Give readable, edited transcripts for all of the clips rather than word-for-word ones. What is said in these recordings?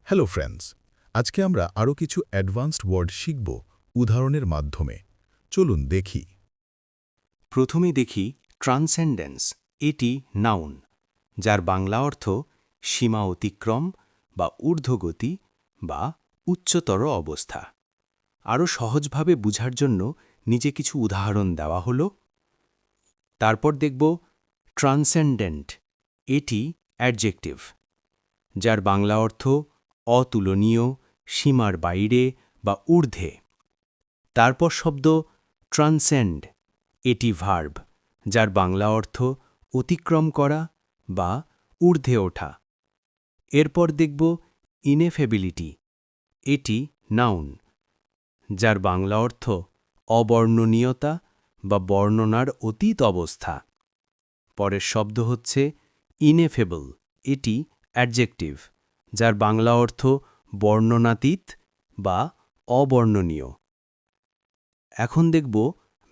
Hello friends, আজকে আমরা আরও কিছু অ্যাডভান্সড ওয়ার্ড শিখব উদাহরণের মাধ্যমে। চলুন দেখি। প্রথমে দেখি ট্রান্সেন্ডেন্স। এটি নাউন, যার বাংলা অর্থ সীমা অতিক্রম বা ঊর্ধ্বগতি বা উচ্চতর অবস্থা। আরও সহজভাবে বুঝার জন্য নিচে কিছু উদাহরণ দেওয়া হলো। তারপর দেখব ট্রান্সেন্ডেন্ট। এটি অ্যাডজেক্টিভ, যার বাংলা অর্থ অতুলনীয়, সীমার বাইরে বা ঊর্ধ্বে। তারপর শব্দ ট্রান্সেন্ড। এটি ভার্ব, যার বাংলা অর্থ অতিক্রম করা বা ঊর্ধ্বে ওঠা। এরপর দেখব ইনএফেবিলিটি। এটি নাউন, যার বাংলা অর্থ অবর্ণনীয়তা বা বর্ণনার অতীত অবস্থা। পরের শব্দ হচ্ছে ইনএফেবল। এটি অ্যাডজেক্টিভ, যার বাংলা অর্থ বর্ণনাতীত বা অবর্ণনীয়। এখন দেখব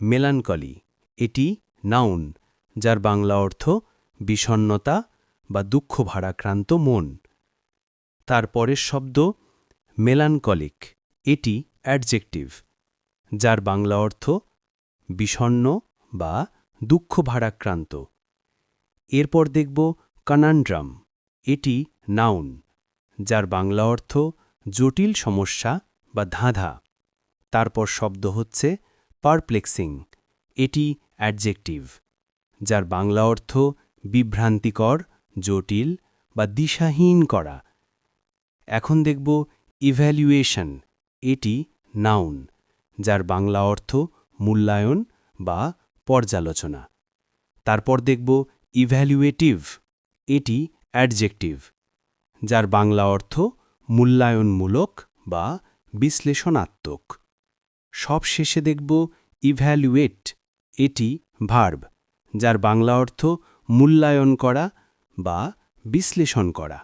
মেলানকলি। এটি নাউন, যার বাংলা অর্থ বিষণ্ণতা বা দুঃখ ভারাক্রান্ত মন। তারপরের শব্দ মেলানকলিক। এটি অ্যাডজেক্টিভ, যার বাংলা অর্থ বিষণ্ণ বা দুঃখ ভারাক্রান্ত। এরপর দেখব কনান্ড্রাম। এটি নাউন, যার বাংলা অর্থ জটিল সমস্যা বা ধাঁধা। তারপর শব্দ হচ্ছে পারপ্লেক্সিং। এটি অ্যাডজেক্টিভ, যার বাংলা অর্থ বিভ্রান্তিকর, জটিল বা দিশাহীন করা। এখন দেখব ইভ্যালুয়েশন। এটি নাউন, যার বাংলা অর্থ মূল্যায়ন বা পর্যালোচনা। তারপর দেখব ইভ্যালুয়েটিভ। এটি অ্যাডজেক্টিভ, যার বাংলা অর্থ মূল্যায়নমূলক বা বিশ্লেষণাত্মক। সবশেষে দেখব ইভ্যালুয়েট। এটি ভার্ব, যার বাংলা অর্থ মূল্যায়ন করা বা বিশ্লেষণ করা।